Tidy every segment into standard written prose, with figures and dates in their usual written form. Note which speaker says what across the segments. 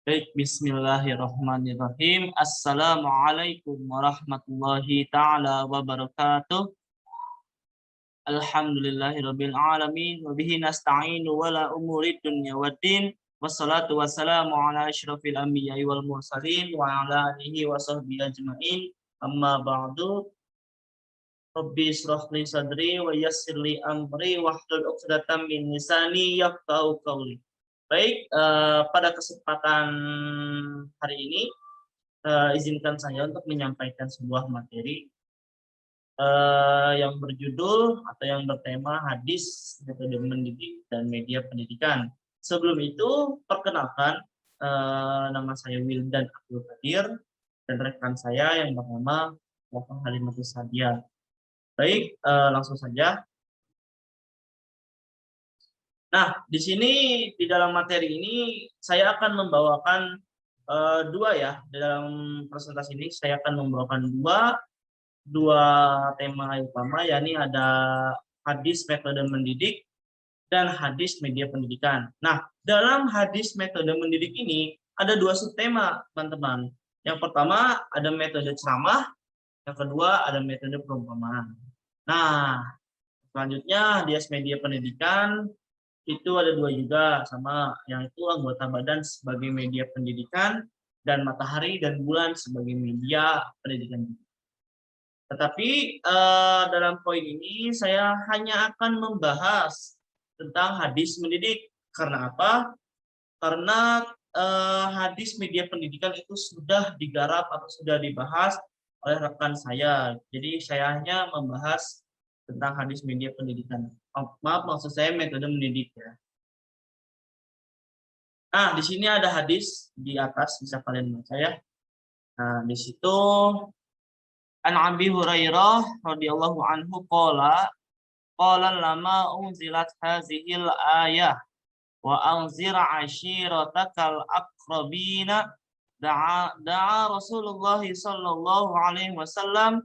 Speaker 1: Baik, bismillahirrahmanirrahim. Assalamualaikum warahmatullahi ta'ala wabarakatuh. Alhamdulillahirabbil alamin wa bihi nasta'inu wala umuri dunya waddin. Wassalatu wassalamu ala asyrafil anbiya'i wal mursalin wa ala alihi wa sahbihi ajmain. Amma ba'du. Rabbi israh li sadri wa yassir li amri wahlul 'uqdatam min lisani yafqahu qawli. Baik, pada kesempatan hari ini izinkan saya untuk menyampaikan sebuah materi yang berjudul atau yang bertema hadis, metode mendidik dan media pendidikan. Sebelum itu, perkenalkan nama saya Wildan Abdul Qadir dan rekan saya yang bernama Bapak Halimatus Sadia. Baik, langsung saja. Nah, di sini di dalam materi ini saya akan membawakan dua ya. Di dalam presentasi ini saya akan membawakan dua tema utama, yakni ada hadis metode mendidik dan hadis media pendidikan. Nah, dalam hadis metode mendidik ini ada dua subtema, teman-teman. Yang pertama ada metode ceramah, yang kedua ada metode perumpamaan. Nah, selanjutnya hadis media pendidikan itu ada dua juga, sama yang itu anggota badan sebagai media pendidikan dan matahari dan bulan sebagai media pendidikan. Tetapi dalam poin ini saya hanya akan membahas tentang hadis mendidik. Karena apa? Karena hadis media pendidikan itu sudah digarap atau sudah dibahas oleh rekan saya. Jadi saya hanya membahas tentang hadis media pendidikan. Maaf, maksud saya metode mendidik ya. Nah, di sini ada hadis di atas, bisa kalian baca ya. Nah, di situ An Abi Hurairah radhiyallahu anhu qala lama unzilat hazihil ayah wa anzir ashiratakal aqrabina da'a Rasulullah sallallahu alaihi wasallam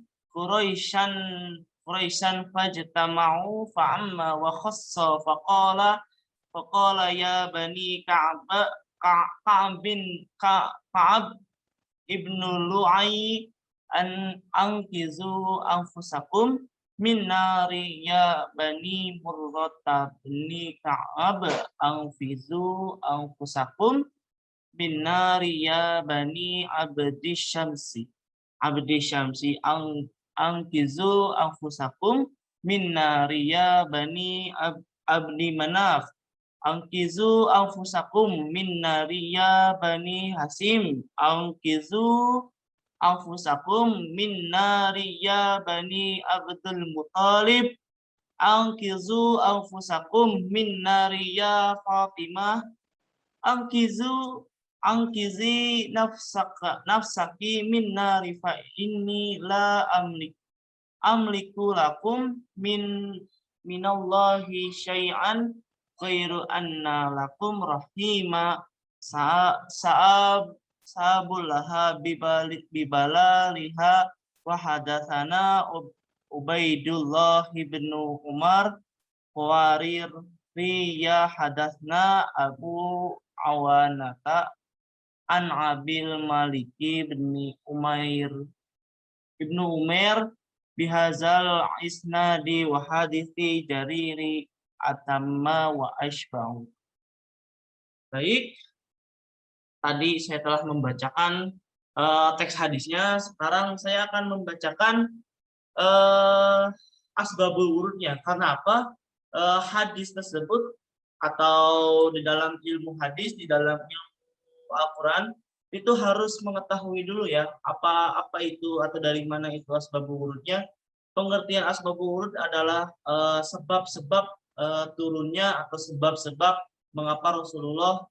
Speaker 1: Quraisyan fajtama'u fa'amma wa khassa faqala ya bani Ka'ab ibnu Lu'ay anqizu anfusakum min nari ya bani Murrata bni Ka'ab anfizu anfusakum min nari ya bani Abdi Syamsi anqizu anfusakum min nari ya bani Abdi Manaf anqizu anfusakum min nari ya bani Hasim anqizu anfusakum min nari ya bani Abdul Muthalib anqizu anfusakum min nari ya Fatimah anqizi nafsaki min nari fa inni la amliku lakum minallahi syai'an ghairu anna lakum rahima sabulaha bibalaliha wa hadatsana Ubaidullah bin Umar Qawarir ya hadatsna Abu Awanata an Abil Maliki bin Umair bihazal isnadi wa hadithi jariri atamma wa ashbahu. Baik, tadi saya telah membacakan teks hadisnya. Sekarang saya akan membacakan asbabul wurudnya. Karena apa? Hadis tersebut atau di dalam ilmu hadis, di dalam ilmu Al-Quran itu harus mengetahui dulu ya apa itu atau dari mana itu asbabul wurudnya. Pengertian asbabul wurud adalah sebab-sebab turunnya atau sebab-sebab mengapa Rasulullah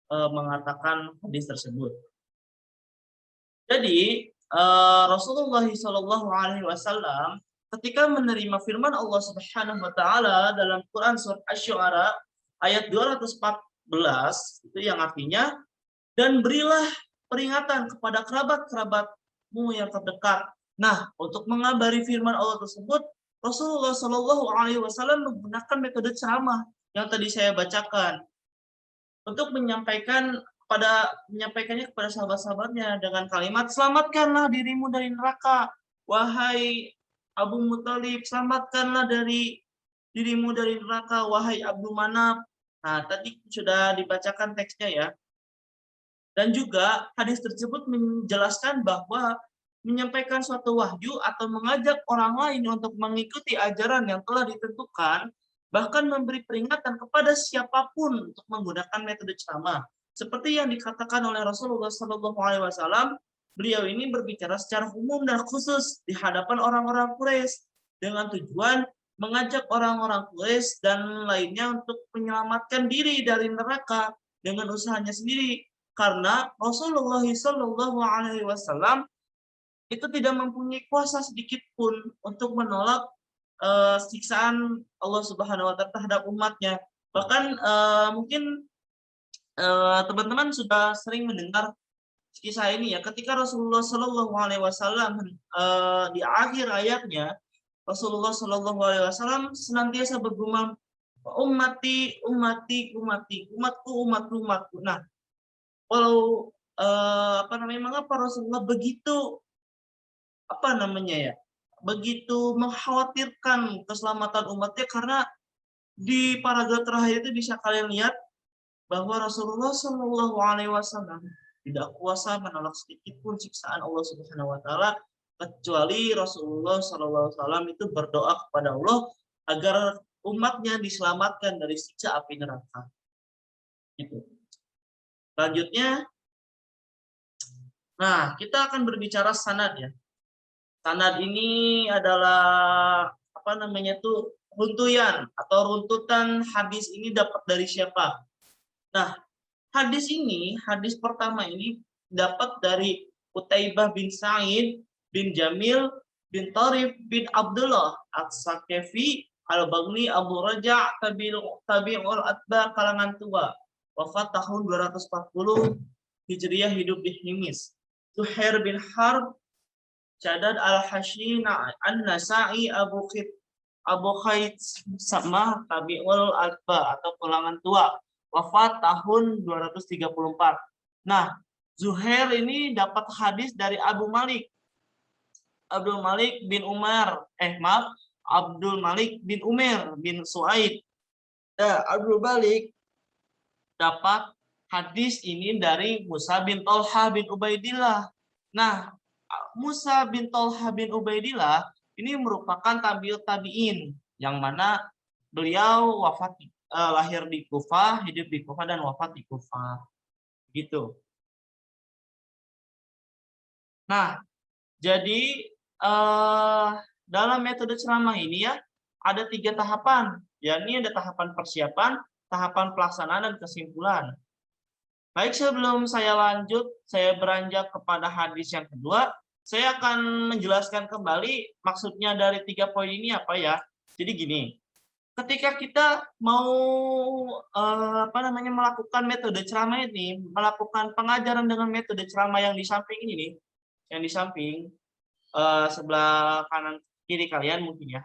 Speaker 1: mengatakan hadis tersebut. Jadi Rasulullah SAW ketika menerima firman Allah Subhanahu Wa Taala dalam Quran surat Asy-Syu'ara ayat 214 itu yang artinya, dan berilah peringatan kepada kerabat-kerabatmu yang terdekat. Nah, untuk mengabari firman Allah tersebut, Rasulullah SAW menggunakan metode ceramah yang tadi saya bacakan untuk menyampaikan menyampaikannya kepada sahabat-sahabatnya dengan kalimat, selamatkanlah dirimu dari neraka, wahai Abu Muthalib, selamatkanlah dirimu dari neraka, wahai Abdul Manaf. Nah, tadi sudah dibacakan teksnya ya. Dan juga hadis tersebut menjelaskan bahwa menyampaikan suatu wahyu atau mengajak orang lain untuk mengikuti ajaran yang telah ditentukan, bahkan memberi peringatan kepada siapapun untuk menggunakan metode ceramah. Seperti yang dikatakan oleh Rasulullah SAW, beliau ini berbicara secara umum dan khusus di hadapan orang-orang Quraisy dengan tujuan mengajak orang-orang Quraisy dan lainnya untuk menyelamatkan diri dari neraka dengan usahanya sendiri. Karena Rasulullah SAW itu tidak mempunyai kuasa sedikit pun untuk menolak siksaan Allah Subhanahu Wa Taala terhadap umatnya. Bahkan mungkin teman-teman sudah sering mendengar kisah ini ya. Ketika Rasulullah SAW di akhir ayatnya, Rasulullah SAW senantiasa bergumam, ummati, ummati, ummati, umatku, umatku, umatku. Nah, walau mengapa Rasulullah begitu begitu mengkhawatirkan keselamatan umatnya, karena di paragraf terakhir itu bisa kalian lihat bahwa Rasulullah SAW tidak kuasa menolak sedikit pun siksaan Allah Subhanahu Wa Taala, kecuali Rasulullah SAW itu berdoa kepada Allah agar umatnya diselamatkan dari siksa api neraka. Gitu. Selanjutnya, nah kita akan berbicara sanad ya. Sanad ini adalah runtutan atau runtutan hadis ini dapat dari siapa? Nah, hadis pertama ini dapat dari Utaibah bin Sa'id bin Jamil bin Tarif bin Abdullah As-Saqafi Al-Baghli Abu Raja' tabi'ul atba kalangan tua, wafat tahun 240 Hijriah, hidup di Himis. Zuhair bin Harb Syadad al-Hashi an-Nasa'i Abu Khaid sama tabi'ul atba atau kalangan tua, wafat tahun 234. Nah, Zuhair ini dapat hadis dari Abdul Malik bin Umar bin Suaid. Abdul Malik dapat hadis ini dari Musa bin Thalhah bin Ubaidillah. Nah, Musa bin Thalhah bin Ubaidillah ini merupakan tabi'ut tabi'in yang mana beliau lahir di Kufah, hidup di Kufah, dan wafat di Kufah. Gitu. Nah, jadi dalam metode ceramah ini ya ada 3 tahapan. Yakni ada tahapan persiapan, tahapan pelaksanaan, dan kesimpulan. Baik, sebelum saya lanjut, saya beranjak kepada hadis yang kedua. Saya akan menjelaskan kembali maksudnya dari 3 poin ini apa ya. Jadi gini, ketika kita mau melakukan metode ceramah ini, melakukan pengajaran dengan metode ceramah yang di samping ini nih, yang di samping sebelah kanan kiri kalian mungkin ya.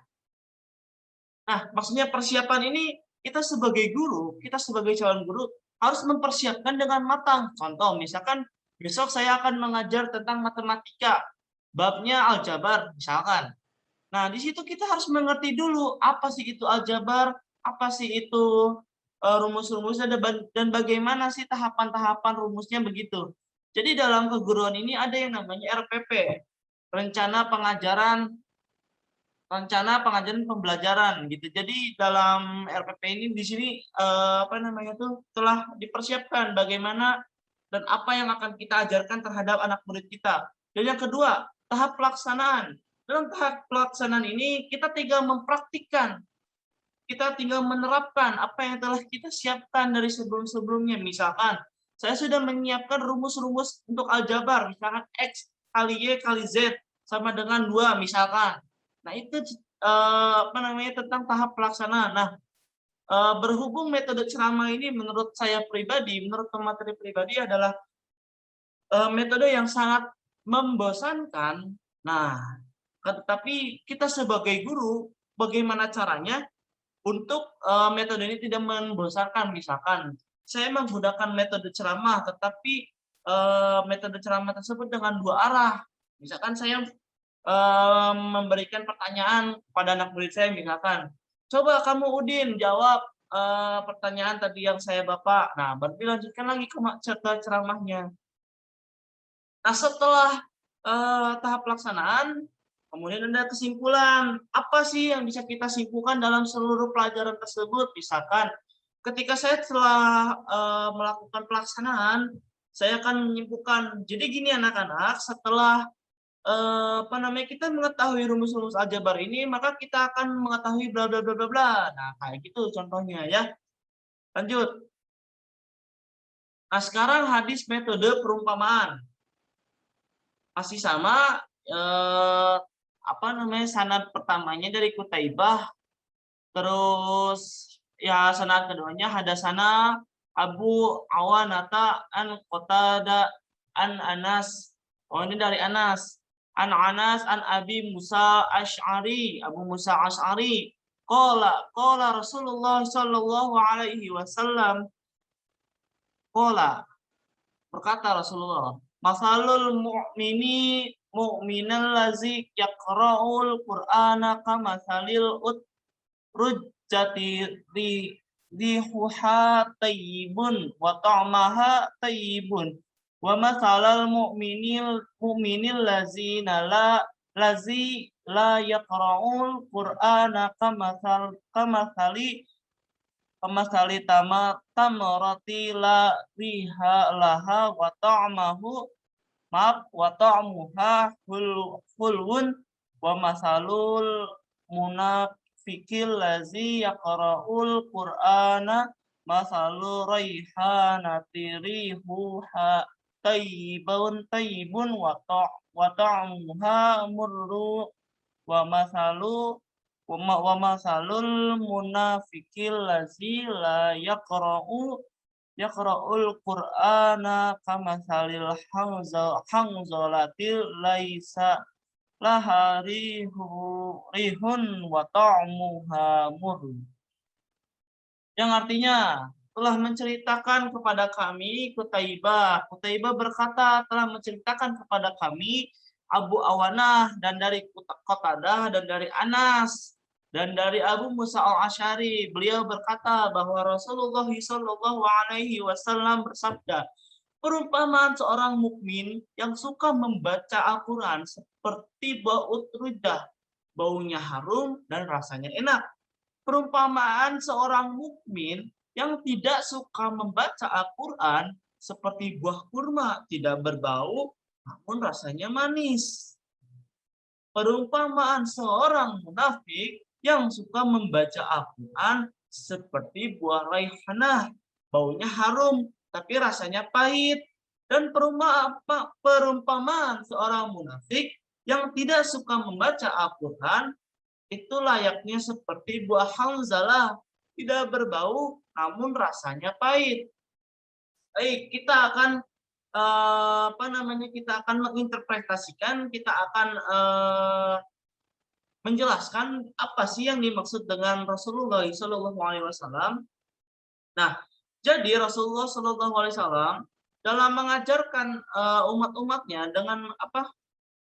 Speaker 1: Nah, maksudnya persiapan ini kita sebagai guru, kita sebagai calon guru harus mempersiapkan dengan matang. Contoh, misalkan besok saya akan mengajar tentang matematika, babnya aljabar misalkan. Nah, di situ kita harus mengerti dulu apa sih itu aljabar, apa sih itu rumus-rumusnya, dan bagaimana sih tahapan-tahapan rumusnya begitu. Jadi dalam keguruan ini ada yang namanya RPP, rencana pengajaran pembelajaran gitu. Jadi dalam RPP ini di sini telah dipersiapkan bagaimana dan apa yang akan kita ajarkan terhadap anak murid kita. Dan yang kedua, tahap pelaksanaan. Dalam tahap pelaksanaan ini kita tinggal mempraktikkan, kita tinggal menerapkan apa yang telah kita siapkan dari sebelum-sebelumnya. Misalkan saya sudah menyiapkan rumus-rumus untuk aljabar, misalkan X kali Y kali Z sama dengan 2 misalkan. Nah, itu tentang tahap pelaksanaan. Nah, berhubung metode ceramah ini menurut saya pribadi, menurut pemateri pribadi adalah metode yang sangat membosankan. Nah, tetapi kita sebagai guru, bagaimana caranya untuk metode ini tidak membosankan? Misalkan saya menggunakan metode ceramah, tetapi metode ceramah tersebut dengan dua arah. Misalkan saya memberikan pertanyaan kepada anak murid saya, misalkan, coba kamu Udin jawab pertanyaan tadi yang saya Bapak. Nah, baru dilanjutkan lagi ke ceramahnya. Nah, setelah tahap pelaksanaan, kemudian ada kesimpulan. Apa sih yang bisa kita simpulkan dalam seluruh pelajaran tersebut? Misalkan, ketika saya telah melakukan pelaksanaan, saya akan menyimpulkan. Jadi gini anak-anak, setelah kita mengetahui rumus-rumus aljabar ini, maka kita akan mengetahui bla bla bla bla bla. Nah, kayak gitu contohnya ya. Lanjut. Nah, sekarang hadis metode perumpamaan. Masih sama sanad pertamanya dari Qutaibah, terus ya sanad keduanya hadasana Abu Awanata an Qatada an Anas. Oh, ini dari Anas. An Anas an Abi Musa Asy'ari, Abu Musa Asy'ari. Qala Rasulullah sallallahu alaihi wasallam. Berkata Rasulullah, masalul mu'minal lazi yaqra'ul qur'ana kamasalil rujjati rihuha tayyibun wa ta'maha tayyibun wa masalal mu'minil lazi la yaqra'ul qur'ana kamasali tamrati la riha laha wa ta'muha hulwun wa masalul munafiqil lazi yaqra'ul qur'ana masalu raihanati rihuha tayyibun wa ta'muha murru wa masalul munafiqil lazi la yaqra'ul qur'ana kamasalil hanzalatil laisa laha rihun wa ta'muha murr. Yang artinya telah menceritakan kepada kami Qutaibah berkata telah menceritakan kepada kami Abu Awanah dan dari Qatadah dan dari Anas dan dari Abu Musa al-Asy'ari. Beliau berkata bahwa Rasulullah Shallallahu alaihi wasallam bersabda, perumpamaan seorang mukmin yang suka membaca Al-Qur'an seperti bau utrudah, baunya harum dan rasanya enak. Perumpamaan seorang mukmin yang tidak suka membaca Al-Qur'an seperti buah kurma, tidak berbau namun rasanya manis. Perumpamaan seorang munafik yang suka membaca Al-Qur'an seperti buah raihanah, baunya harum tapi rasanya pahit. Dan perumpamaan seorang munafik yang tidak suka membaca Al-Qur'an itu layaknya seperti buah hanzalah, tidak berbau namun rasanya pahit. Baik, kita akan kita akan menginterpretasikan, kita akan menjelaskan apa sih yang dimaksud dengan Rasulullah Shallallahu alaihi wasallam. Nah, jadi Rasulullah Shallallahu alaihi wasallam dalam mengajarkan umat-umatnya dengan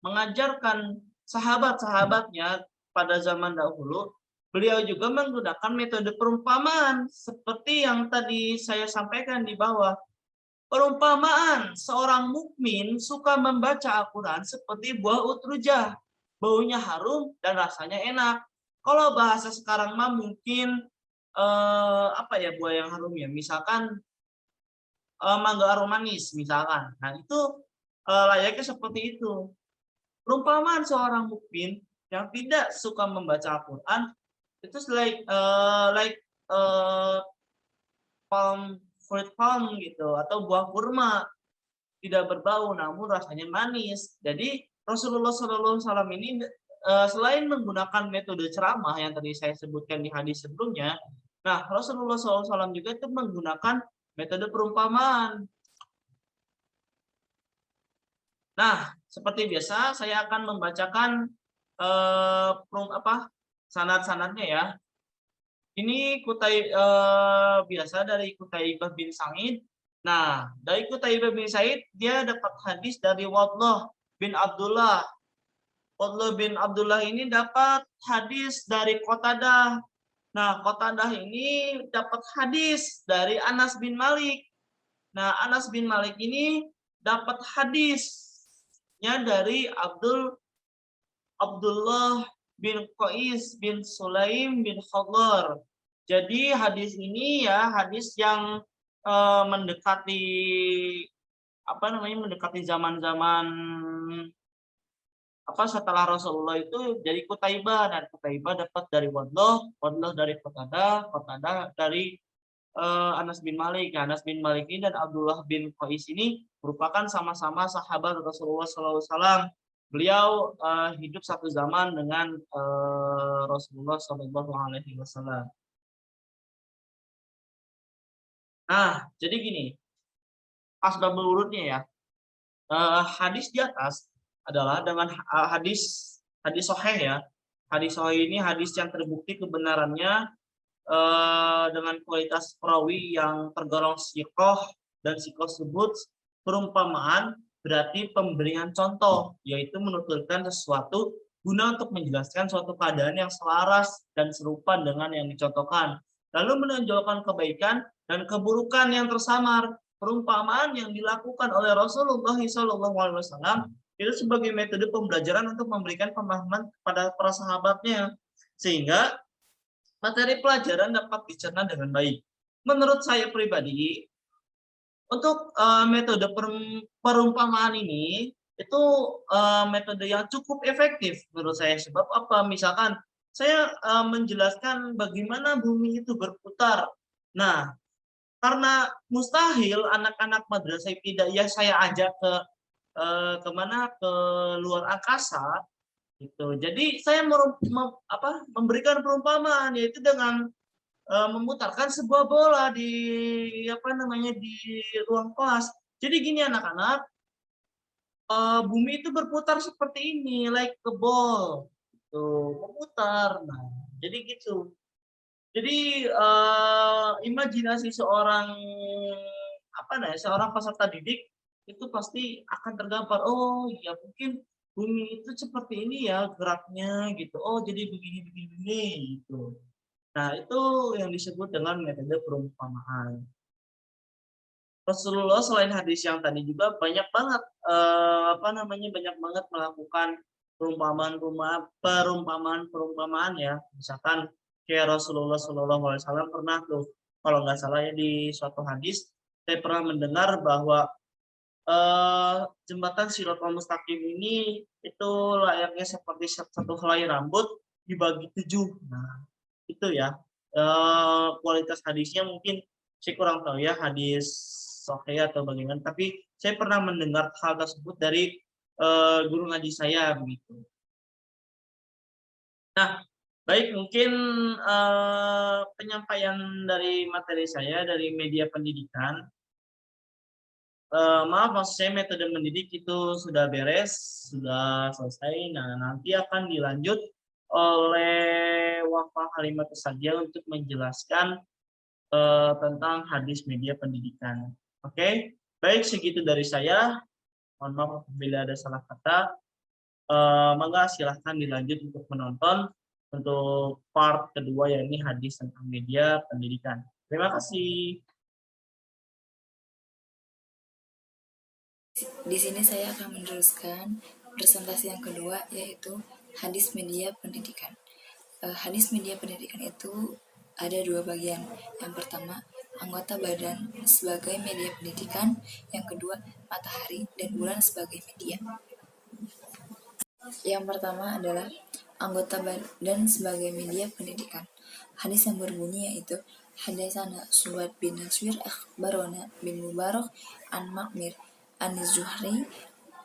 Speaker 1: mengajarkan sahabat-sahabatnya pada zaman dahulu, beliau juga menggunakan metode perumpamaan seperti yang tadi saya sampaikan di bawah. Perumpamaan seorang mukmin suka membaca Al-Qur'an seperti buah utrujah, baunya harum dan rasanya enak. Kalau bahasa sekarang mah mungkin buah yang harum ya, misalkan mangga arum manis misalkan. Nah, itu layaknya seperti itu. Perumpamaan seorang mukmin yang tidak suka membaca Al-Qur'an itu fruit palm gitu atau buah kurma, tidak berbau namun rasanya manis. Jadi Rasulullah SAW ini selain menggunakan metode ceramah yang tadi saya sebutkan di hadis sebelumnya, nah Rasulullah SAW juga itu menggunakan metode perumpamaan. Nah, seperti biasa saya akan membacakan sanad-sanadnya ya. Ini biasa dari Qutaibah bin Sa'id. Nah, dari Qutaibah bin Sa'id dia dapat hadis dari Wadlah bin Abdullah. Wadlah bin Abdullah ini dapat hadis dari Qatadah. Nah, Qatadah ini dapat hadis dari Anas bin Malik. Nah, Anas bin Malik ini dapat hadisnya dari Abdullah bin Qais bin Sulaim bin Khadar. Jadi hadis ini ya hadis yang mendekati mendekati zaman-zaman setelah Rasulullah itu jadi Qutaibah, dan Qutaibah dapat dari Wadlah dari Qatadah dari Anas bin Malik. Anas bin Malik ini dan Abdullah bin Qais ini merupakan sama-sama sahabat Rasulullah SAW. Beliau hidup satu zaman dengan Rasulullah SAW. Nah, jadi gini, asbabul wurudnya ya. Hadis di atas adalah dengan hadis sahih ya. Hadis sahih ini hadis yang terbukti kebenarannya dengan kualitas perawi yang tergolong sikoh, dan sikoh tersebut perumpamaan berarti pemberian contoh, yaitu menuturkan sesuatu guna untuk menjelaskan suatu keadaan yang selaras dan serupa dengan yang dicontohkan, lalu menonjolkan kebaikan dan keburukan yang tersamar. Perumpamaan yang dilakukan oleh Rasulullah SAW itu sebagai metode pembelajaran untuk memberikan pemahaman kepada para sahabatnya, sehingga materi pelajaran dapat dicerna dengan baik. Menurut saya pribadi, untuk metode perumpamaan ini itu metode yang cukup efektif menurut saya. Sebab apa? Misalkan saya menjelaskan bagaimana bumi itu berputar. Nah, karena mustahil anak-anak madrasah ibtidaiyah saya ajak ke luar angkasa gitu. Jadi saya memberikan perumpamaan, yaitu dengan memutarkan sebuah bola di di ruang kelas. Jadi gini anak-anak, bumi itu berputar seperti ini, like a ball, gitu, memutar. Nah, jadi gitu. Jadi imajinasi seorang seorang peserta didik itu pasti akan tergambar. Oh ya, mungkin bumi itu seperti ini ya geraknya gitu. Oh jadi begini gitu. Nah itu yang disebut dengan metode perumpamaan. Rasulullah selain hadis yang tadi juga banyak banget banyak banget melakukan perumpamaan ya. Misalkan kayak Rasulullah SAW pernah tuh, kalau nggak salah ya, di suatu hadis saya pernah mendengar bahwa jembatan Shiratal Mustaqim ini itu layaknya seperti satu helai rambut dibagi 7. Nah itu ya kualitas hadisnya mungkin saya kurang tahu ya, hadis sahih atau bagaimana, tapi saya pernah mendengar hal tersebut dari guru ngaji saya begitu. Nah, baik, mungkin penyampaian dari materi saya dari media pendidikan. Maaf, maksud saya metode mendidik itu sudah beres, sudah selesai. Nah, nanti akan dilanjut oleh Wafa Halimah Sadia untuk menjelaskan tentang hadis media pendidikan. Oke, baik, segitu dari saya. Mohon maaf apabila ada salah kata. Maka silahkan dilanjut untuk menonton untuk part kedua, yakni hadis tentang media pendidikan. Terima kasih.
Speaker 2: Di sini saya akan meneruskan presentasi yang kedua, yaitu hadis media pendidikan. Hadis media pendidikan itu ada 2 bagian. Yang pertama, anggota badan sebagai media pendidikan. Yang kedua, matahari dan bulan sebagai media. Yang pertama adalah anggota badan sebagai media pendidikan. Hadis yang berbunyi yaitu Hadatsana Suwaid bin Nasir akhbarona bin Mubarak an Makmir an Zuhri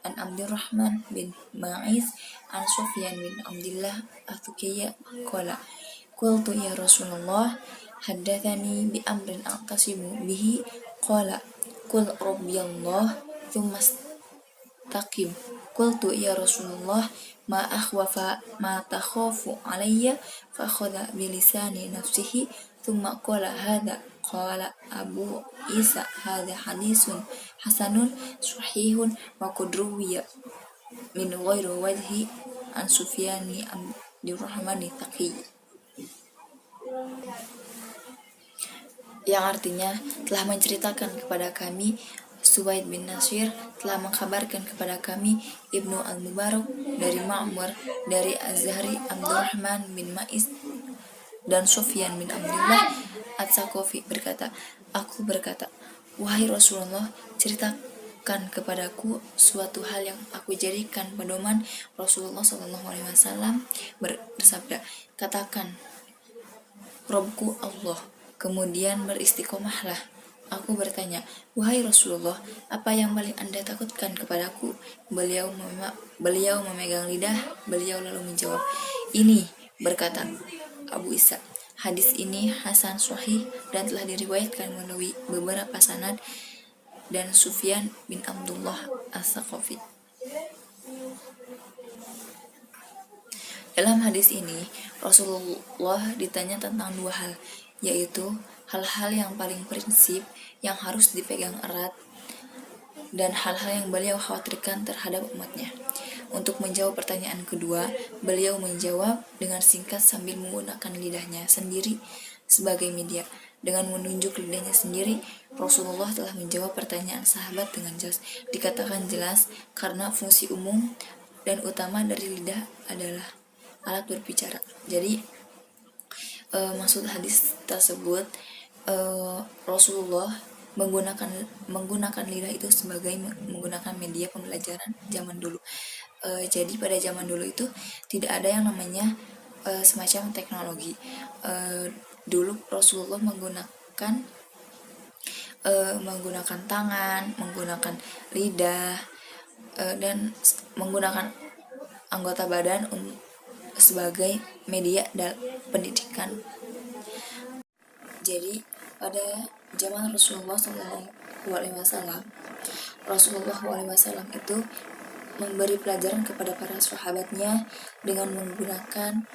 Speaker 2: an Abdurrahman bin Ma'is an Sufyan bin Abdullah Athukiyya qala qultu ya Rasulullah haddatsani bi amrin aqtasimu bihi qala qul rabbiyallah thumma taqim qultu ya Rasulullah ma akhwafa ma takhafu alayya fa akhadha bi lisani nafsihi thumma qala hadha qala Abu Isa hadha hadisun hasanun sahihun wa qad ruwiya min ghairi wajhi an Sufyani Abdurrahman Taqi, yang artinya telah menceritakan kepada kami Suwaid bin Nasir telah mengkabarkan kepada kami Ibnu Al-Mubarak dari Ma'mur dari Az-Zahri Abdurrahman bin Ma'is dan Sufyan bin Abdullah At-Saqafi berkata, aku berkata, wahai Rasulullah, ceritakan kepadaku suatu hal yang aku jadikan pedoman. Rasulullah SAW bersabda, katakan Robku Allah, kemudian beristiqomahlah. Aku bertanya, wahai Rasulullah, apa yang paling Anda takutkan kepadaku? Beliau memegang lidah, beliau lalu menjawab, ini, berkata Abu Isa, hadis ini hasan sahih dan telah diriwayatkan melalui beberapa sanad dan Sufyan bin Abdullah As-Saqafi. Dalam hadis ini, Rasulullah ditanya tentang dua hal, yaitu hal-hal yang paling prinsip yang harus dipegang erat dan hal-hal yang beliau khawatirkan terhadap umatnya. Untuk menjawab pertanyaan kedua, beliau menjawab dengan singkat sambil menggunakan lidahnya sendiri sebagai media. Dengan menunjuk lidahnya sendiri, Rasulullah telah menjawab pertanyaan sahabat dengan jelas. Dikatakan jelas karena fungsi umum dan utama dari lidah adalah alat berbicara. Jadi maksud hadis tersebut, Rasulullah menggunakan lidah itu sebagai menggunakan media pembelajaran zaman dulu. Jadi pada zaman dulu itu tidak ada yang namanya semacam teknologi. Dulu Rasulullah menggunakan tangan, menggunakan lidah, dan menggunakan anggota badan sebagai media dalam pendidikan. Jadi pada zaman Rasulullah SAW, itu memberi pelajaran kepada para sahabatnya dengan menggunakan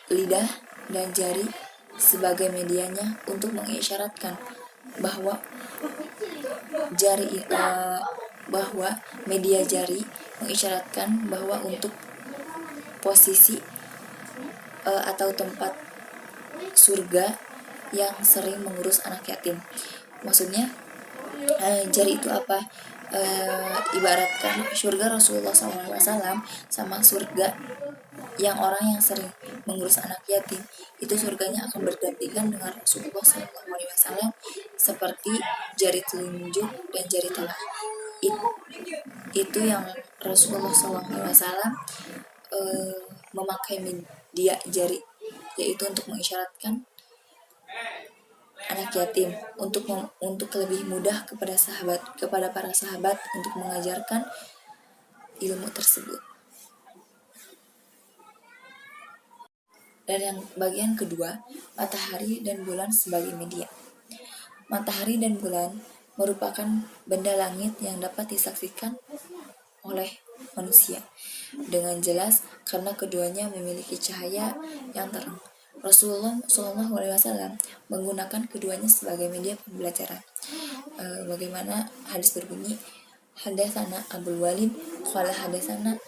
Speaker 2: lidah dan jari sebagai medianya untuk mengisyaratkan bahwa media jari mengisyaratkan bahwa untuk posisi atau tempat surga yang sering mengurus anak yatim. Maksudnya jari itu apa? Ibaratkan surga Rasulullah SAW sama surga yang orang yang sering mengurus anak yatim, itu surganya akan berdampingan dengan Rasulullah SAW seperti jari telunjuk dan jari tengah. Itu yang Rasulullah SAW memakai media jari, yaitu untuk mengisyaratkan anak yatim untuk lebih mudah kepada para sahabat untuk mengajarkan ilmu tersebut. Dan yang bagian kedua, matahari dan bulan sebagai media. Matahari dan bulan merupakan benda langit yang dapat disaksikan oleh manusia dengan jelas karena keduanya memiliki cahaya yang terang. Rasulullah SAW menggunakan keduanya sebagai media pembelajaran. Bagaimana hadis berbunyi, hadatsana Abdul Walid qala hadatsana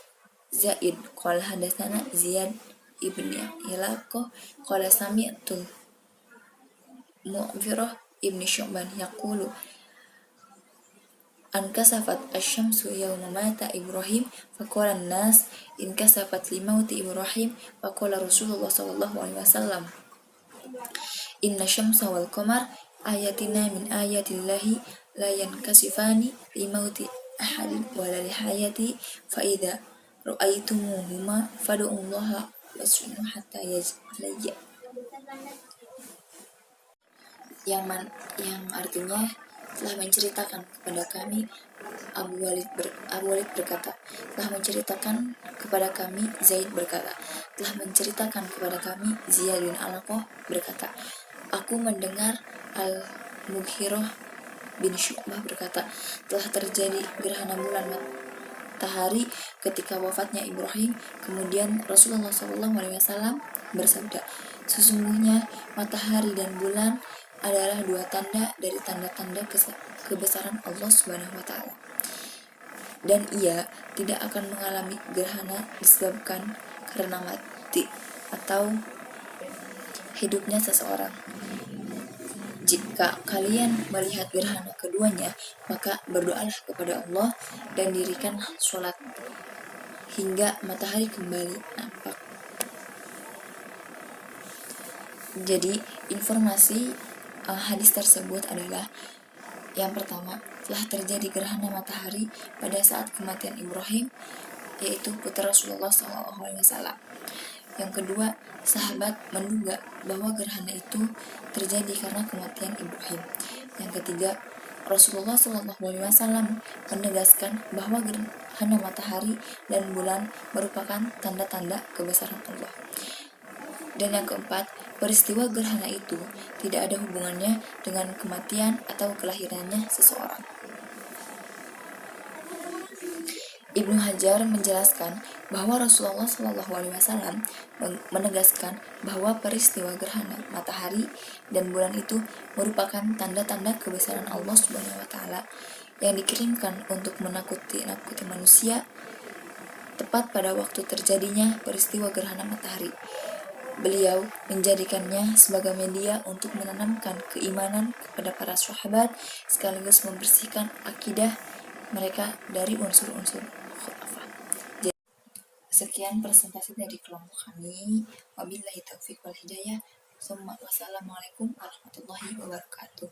Speaker 2: Zaid qala hadatsana Ziyad ibni Ilaqah qala sami'tul Mu'firah ibni Syu'ban yaqulu ankasafat asy-syamsu yawma mata Ibrahim faqala an-nas inkasafat limauti Ibrahim faqala Rasulullah sallallahu alaihi wasallam inna syamsa wal qamar ayatina min ayatillahi la yankasifani limauti ahadin wa la lihayati fa idza ra'aitumuhuma fad'ullaha wasunu hatta yajlayya, yang artinya telah menceritakan kepada kami Abu Walid berkata, telah menceritakan kepada kami Zaid berkata, telah menceritakan kepada kami Ziyad bin Alaqah berkata, aku mendengar Al-Mughirah bin Syu'bah berkata, telah terjadi gerhana bulan matahari ketika wafatnya Ibrahim. Kemudian Rasulullah SAW bersabda, sesungguhnya matahari dan bulan adalah dua tanda dari tanda-tanda kebesaran Allah Subhanahu wa taala. Dan ia tidak akan mengalami gerhana disebabkan karena mati atau hidupnya seseorang. Jika kalian melihat gerhana keduanya, maka berdoalah kepada Allah dan dirikanlah sholat hingga matahari kembali nampak. Jadi informasi hadis tersebut adalah yang pertama, telah terjadi gerhana matahari pada saat kematian Ibrahim, yaitu putra Rasulullah SAW. Yang kedua, sahabat menduga bahwa gerhana itu terjadi karena kematian Ibrahim. Yang ketiga, Rasulullah SAW menegaskan bahwa gerhana matahari dan bulan merupakan tanda-tanda kebesaran Allah. Dan yang keempat, peristiwa gerhana itu tidak ada hubungannya dengan kematian atau kelahirannya seseorang. Ibnu Hajar menjelaskan bahwa Rasulullah SAW menegaskan bahwa peristiwa gerhana matahari dan bulan itu merupakan tanda-tanda kebesaran Allah Subhanahu wa taala yang dikirimkan untuk menakuti manusia tepat pada waktu terjadinya peristiwa gerhana matahari. Beliau menjadikannya sebagai media untuk menanamkan keimanan kepada para sahabat sekaligus membersihkan akidah mereka dari unsur-unsur khilafah. Sekian presentasi dari kelompok kami. Wabillahi taufiq wal hidayah. Wassalamualaikum warahmatullahi wabarakatuh.